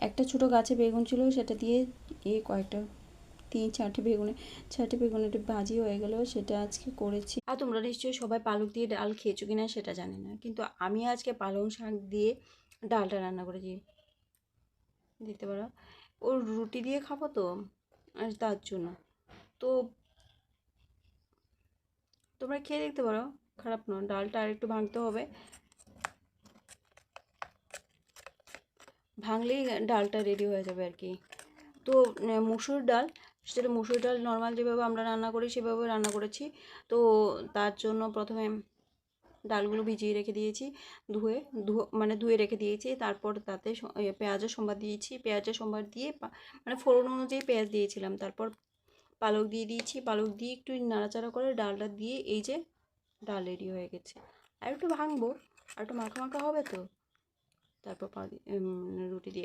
একটা ছোটো গাছে বেগুন ছিল, সেটা দিয়ে কয়েকটা 4টে বেগুনের ভাজি হয়ে গেল, সেটা আজকে করেছি। আর তোমরা নিশ্চয়ই সবাই পালক দিয়ে ডাল খেয়েছো কিনা সেটা জানি না, কিন্তু আমি আজকে পালং শাক দিয়ে ডালটা রান্না করেছি। দিতে পারো, ওর রুটি দিয়ে খাবো তো, আর তার জন্য তো তোমরা খেয়ে দেখতে পারো, খারাপ নয়। ডালটা আর একটু ভাঙতে হবে, ভাঙলেই ডালটা রেডি হয়ে যাবে আর কি। তো মুসুর ডাল, সেটা মুসুর ডাল নর্মাল যেভাবে আমরা রান্না করি সেভাবে রান্না করেছি। তো তার জন্য প্রথমে ডালগুলো ভিজিয়ে রেখে দিয়েছি, ধুয়ে রেখে দিয়েছি। তারপর তাতে পেঁয়াজের সম্বাদ দিয়েছি, পেঁয়াজের সম্বাদ দিয়ে মানে ফোড়ন অনুযায়ী পেঁয়াজ দিয়েছিলাম। তারপর পালক দিয়ে দিয়েছি, পালক দিয়ে একটু নাড়াচাড়া করে ডালটা দিয়ে এই যে ডাল রেডি হয়ে গেছে। আর একটু ভাঙবো, আর একটু মাখা মাখা হবে তো, তারপর রুটি দিয়ে